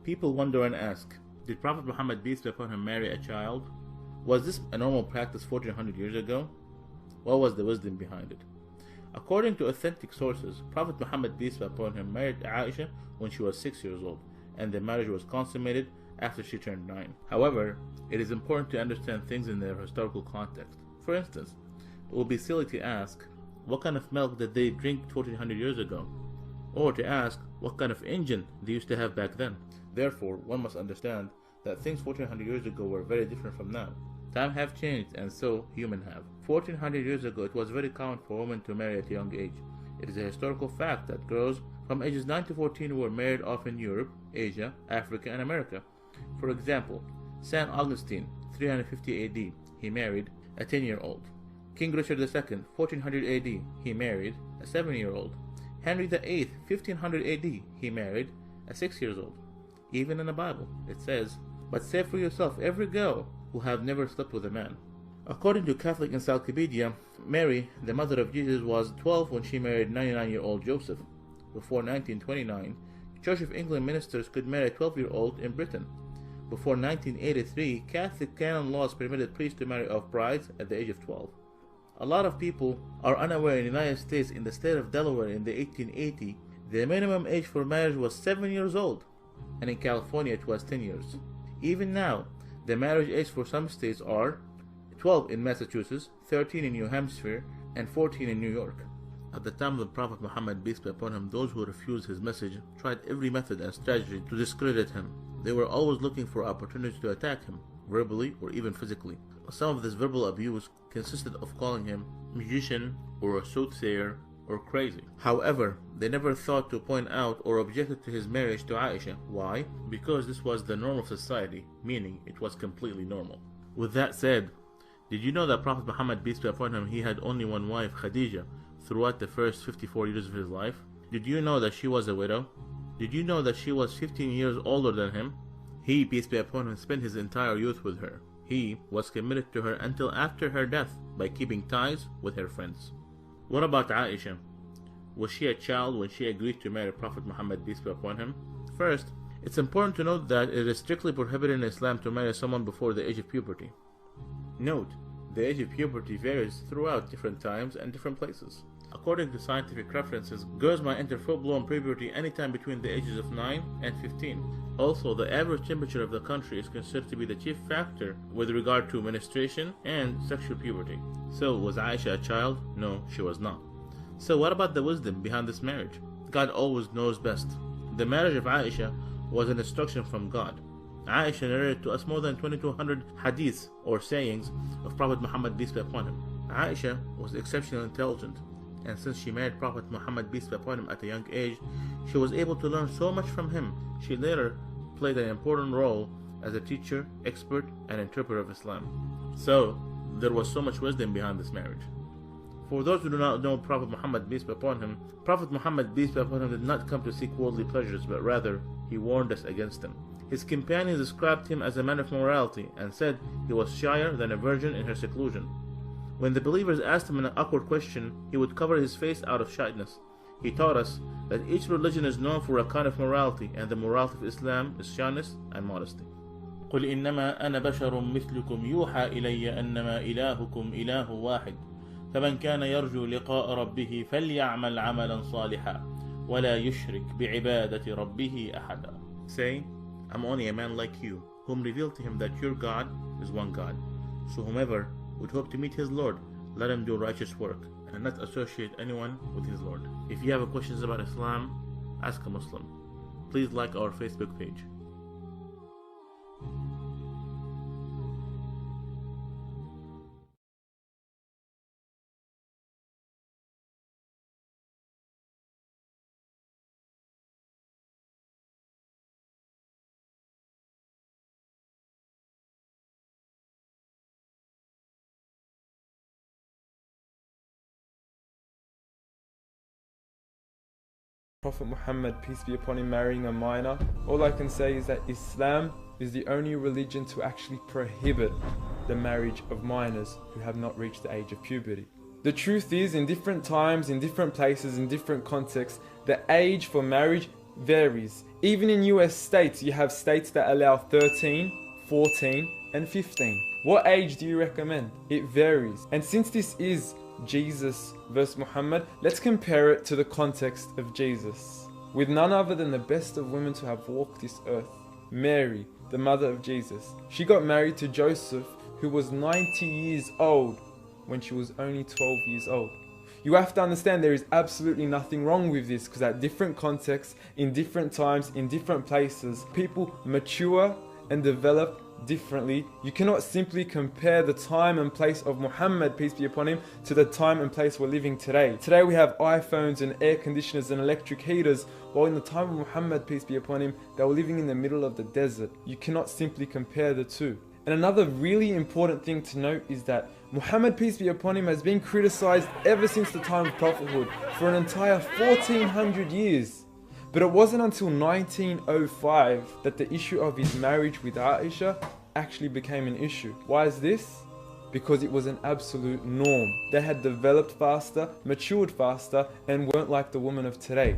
People wonder and ask, did Prophet Muhammad, peace be upon him, marry a child? Was this a normal practice 1400 years ago? What was the wisdom behind it? According to authentic sources, Prophet Muhammad, peace be upon him, married Aisha when she was 6 years old, and the marriage was consummated after she turned 9. However, it is important to understand things in their historical context. For instance, it will be silly to ask, what kind of milk did they drink 1400 years ago? Or to ask, what kind of engine they used to have back then? Therefore, one must understand that things 1400 years ago were very different from now. Time have changed, and so human have. 1400 years ago, it was very common for women to marry at a young age. It is a historical fact that girls from ages 9 to 14 were married off in Europe, Asia, Africa, and America. For example, St. Augustine, 350 AD, he married a 10-year-old. King Richard II, 1400 AD, he married a 7-year-old. Henry VIII, 1500 AD, he married a 6-year-old. Even in the Bible, it says, "But say for yourself every girl who have never slept with a man." According to Catholic Encyclopedia, Mary, the mother of Jesus, was 12 when she married 99-year-old Joseph. Before 1929, Church of England ministers could marry a 12-year-old in Britain. Before 1983, Catholic canon laws permitted priests to marry off brides at the age of 12. A lot of people are unaware in the United States, in the state of Delaware in the 1880, the minimum age for marriage was 7 years old, and in California it was 10 years. Even now, the marriage age for some states are 12 in Massachusetts, 13 in New Hampshire, and 14 in New York. At the time of the Prophet Muhammad, peace be upon him, those who refused his message tried every method and strategy to discredit him. They were always looking for opportunities to attack him, verbally or even physically. Some of this verbal abuse consisted of calling him magician or a soothsayer or crazy. However, they never thought to point out or objected to his marriage to Aisha. Why? Because this was the norm of society, meaning it was completely normal. With that said, did you know that Prophet Muhammad, peace be upon him, he had only one wife, Khadija, throughout the first 54 years of his life? Did you know that she was a widow? Did you know that she was 15 years older than him? He, peace be upon him, spent his entire youth with her. He was committed to her until after her death by keeping ties with her friends. What about Aisha? Was she a child when she agreed to marry Prophet Muhammad, peace be upon him? First, it's important to note that it is strictly prohibited in Islam to marry someone before the age of puberty. Note, the age of puberty varies throughout different times and different places. According to scientific references, girls might enter full-blown puberty anytime between the ages of 9 and 15. Also, the average temperature of the country is considered to be the chief factor with regard to menstruation and sexual puberty. So, was Aisha a child? No, she was not. So what about the wisdom behind this marriage? God always knows best. The marriage of Aisha was an instruction from God. Aisha narrated to us more than 2200 hadiths or sayings of Prophet Muhammad, peace be upon him. Aisha was exceptionally intelligent, and since she married Prophet Muhammad, peace be upon him, at a young age, she was able to learn so much from him. She later played an important role as a teacher, expert, and interpreter of Islam. So, there was so much wisdom behind this marriage. For those who do not know Prophet Muhammad, peace be upon him, Prophet Muhammad, peace be upon him, did not come to seek worldly pleasures, but rather, he warned us against them. His companions described him as a man of morality and said he was shyer than a virgin in her seclusion. When the believers asked him an awkward question, he would cover his face out of shyness. He taught us that each religion is known for a kind of morality, and the morality of Islam is shyness and modesty. قُلْ إِنَّمَا أَنَا بَشَرٌ مِثْلُكُمْ يُوحَى إِلَيَّ أَنَّمَا إِلَهُكُمْ إِلَهٌ وَاحِدٌ فَمَنْ كَانَ يَرْجُو لِقَاءَ رَبِّهِ فَلْيَعْمَلْ عَمَلًا صَالِحًا وَلَا يُشْرِكْ بِعِبَادَةِ رَبِّهِ أَحَدًا. Say, I'm only a man like you, whom revealed to him that your God is one God. So whomever would hope to meet his Lord, let him do righteous work, and not associate anyone with his Lord. If you have questions about Islam, ask a Muslim. Please like our Facebook page. Prophet Muhammad, peace be upon him, marrying a minor. All I can say is that Islam is the only religion to actually prohibit the marriage of minors who have not reached the age of puberty. The truth is, in different times, in different places, in different contexts, the age for marriage varies. Even in US states, you have states that allow 13, 14, and 15. What age do you recommend? It varies. And since this is Jesus versus Muhammad, let's compare it to the context of Jesus. With none other than the best of women to have walked this earth, Mary, the mother of Jesus. She got married to Joseph, who was 90 years old when she was only 12 years old. You have to understand there is absolutely nothing wrong with this, because at different contexts, in different times, in different places, people mature and develop differently. You cannot simply compare the time and place of Muhammad, peace be upon him, to the time and place we're living today. Today we have iPhones and air conditioners and electric heaters, while in the time of Muhammad, peace be upon him, they were living in the middle of the desert. You cannot simply compare the two. And another really important thing to note is that Muhammad, peace be upon him, has been criticized ever since the time of prophethood for an entire 1400 years. But it wasn't until 1905 that the issue of his marriage with Aisha actually became an issue. Why is this? Because it was an absolute norm. They had developed faster, matured faster, and weren't like the women of today.